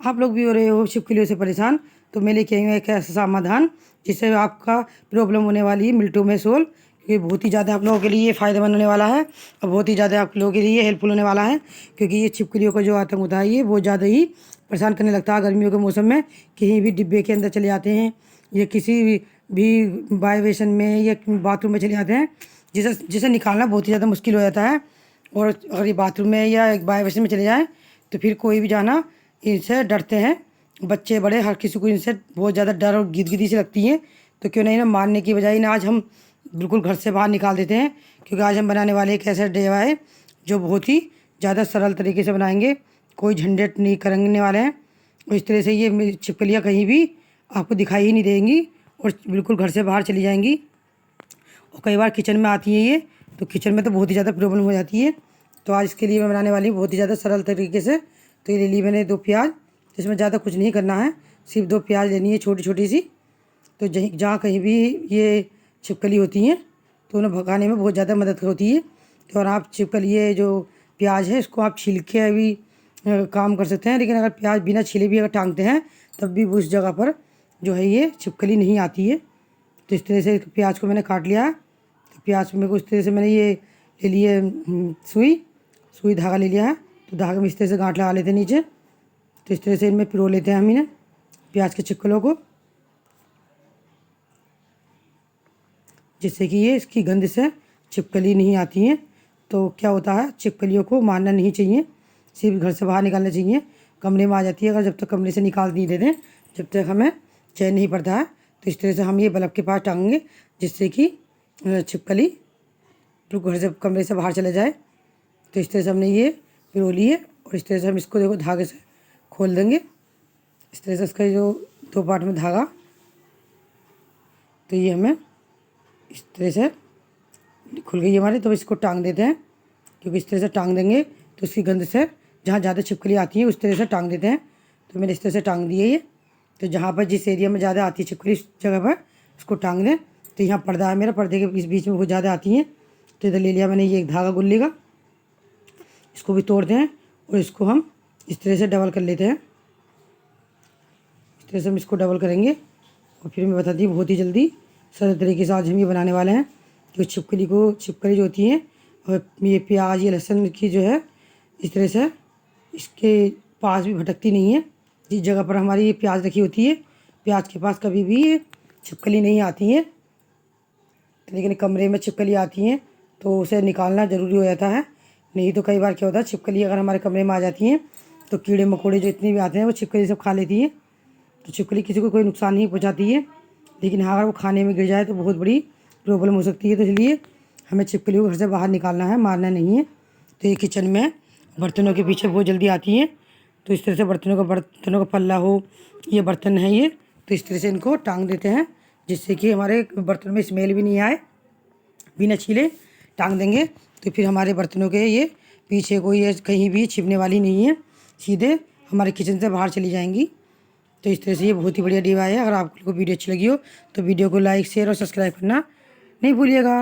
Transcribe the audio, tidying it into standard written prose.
आप लोग भी हो रहे हो छिपकलियों से परेशान, तो मैं लेके आई हूँ एक ऐसा समाधान जिससे आपका प्रॉब्लम होने वाली है मिनटों में सोल्व। क्योंकि बहुत ही ज़्यादा आप लोगों के लिए ये फ़ायदेमंद होने वाला है और बहुत ही ज़्यादा आप लोगों के लिए हेल्पफुल होने वाला है। क्योंकि ये छिपकलियों का जो आतंक होता है ये बहुत ज़्यादा ही परेशान करने लगता है गर्मियों के मौसम में। कहीं भी डिब्बे के अंदर चले जाते हैं या किसी भी वाइब्रेशन में या बाथरूम में चले जाते हैं, जिसे जिसे निकालना बहुत ही ज़्यादा मुश्किल हो जाता है। और अगर ये बाथरूम में या वाइब्रेशन में चले जाएँ तो फिर कोई भी जाना इनसे डरते हैं, बच्चे बड़े हर किसी को इनसे बहुत ज़्यादा डर और गिदगिदी से लगती है। तो क्यों नहीं ना मारने की बजाय ना आज हम बिल्कुल घर से बाहर निकाल देते हैं। क्योंकि आज हम बनाने वाले एक ऐसा डेवा है जो बहुत ही ज़्यादा सरल तरीके से बनाएंगे, कोई झंझट नहीं करने वाले हैं। और इस तरह से ये छिपकलियाँ कहीं भी आपको दिखाई ही नहीं देंगी और बिल्कुल घर से बाहर चली जाएंगी। और कई बार किचन में आती है ये, तो किचन में तो बहुत ही ज़्यादा प्रॉब्लम हो जाती है। तो आज इसके लिए मैं बनाने वाली हूँ बहुत ही ज़्यादा सरल तरीके से। तो ये ले ली मैंने 2 प्याज, इसमें ज़्यादा कुछ नहीं करना है, सिर्फ 2 प्याज लेनी है छोटी छोटी सी। तो जहाँ कहीं भी ये छिपकली होती हैं तो उन्हें भगाने में बहुत ज़्यादा मदद होती है। तो और आप छिपकली ये जो प्याज है इसको आप छील के भी काम कर सकते हैं, लेकिन अगर प्याज बिना छीले भी अगर टांगते हैं तब भी उस जगह पर जो है ये छिपकली नहीं आती है। तो इस तरह से प्याज को मैंने काट लिया है। तो प्याज में को इस तरह से मैंने ये ले लिए सुई धागा ले लिया है। तो धागे में इस तरह से गांठ लगा लेते हैं नीचे। तो इस तरह से इनमें पिरो लेते हैं हम इन्हें प्याज के छिपकलों को, जिससे कि ये इसकी गंध से छिपकली नहीं आती हैं। तो क्या होता है, छिपकलियों को मारना नहीं चाहिए, सिर्फ घर से बाहर निकालना चाहिए। कमरे में आ जाती है अगर जब तक कमरे से निकाल नहीं देते जब तक हमें चैन नहीं पड़ता है। तो इस तरह से हम ये बल्ब के पास टांगेंगे जिससे कि छिपकली तो घर से कमरे से बाहर चले जाए। तो इस तरह से हमने ये पिरो ली है और इस तरह से हम इसको देखो धागे से खोल देंगे। इस तरह से इसका जो 2 पार्ट में धागा, तो ये हमें इस तरह से खुल गई हमारी। तो इसको टांग देते हैं, क्योंकि इस तरह से टांग देंगे तो उसकी गंध से जहाँ ज़्यादा छिपकली आती है उस तरह से टांग देते हैं। तो मैंने इस तरह से टांग दिए ये। तो जहाँ पर जिस एरिया में ज़्यादा आती है छिपकली उस जगह पर उसको टांग दें। तो यहाँ पर्दा है मेरा, पर्दे के बीच में बहुत ज़्यादा आती हैं। तो इधर ले लिया मैंने ये एक धागा गुल्ली का, इसको भी तोड़ते हैं और इसको हम इस तरह से डबल कर लेते हैं। इस तरह से हम इसको डबल करेंगे और फिर मैं बताती हूँ बहुत ही जल्दी सरल तरीके से आज हम ये बनाने वाले हैं। जो छिपकली जो होती हैं और ये प्याज ये लहसुन की जो है इस तरह से इसके पास भी भटकती नहीं है। जिस जगह पर हमारी ये प्याज रखी होती है प्याज के पास कभी भी ये छिपकली नहीं आती है। लेकिन कमरे में छिपकली आती हैं तो उसे निकालना ज़रूरी हो जाता है। नहीं तो कई बार क्या होता है, छिपकली अगर हमारे कमरे में आ जाती हैं तो कीड़े मकोड़े जो इतने भी आते हैं वो छिपकली सब खा लेती है। तो छिपकली किसी को कोई नुकसान नहीं पहुंचाती है, लेकिन हाँ अगर वो खाने में गिर जाए तो बहुत बड़ी प्रॉब्लम हो सकती है। तो इसलिए हमें छिपकली को घर से बाहर निकालना है, मारना नहीं है। तो ये किचन में बर्तनों के पीछे बहुत जल्दी आती हैं। तो इस तरह से बर्तनों का पल्ला हो, ये बर्तन है ये, तो इस तरह से इनको टांग देते हैं जिससे कि हमारे बर्तन में स्मेल भी नहीं आए। बिना छीले टांग देंगे तो फिर हमारे बर्तनों के ये पीछे कोई ये कहीं भी छिपने वाली नहीं है, सीधे हमारे किचन से बाहर चली जाएंगी। तो इस तरह से ये बहुत ही बढ़िया DIY है। अगर आपको वीडियो अच्छी लगी हो तो वीडियो को लाइक शेयर और सब्सक्राइब करना नहीं भूलिएगा।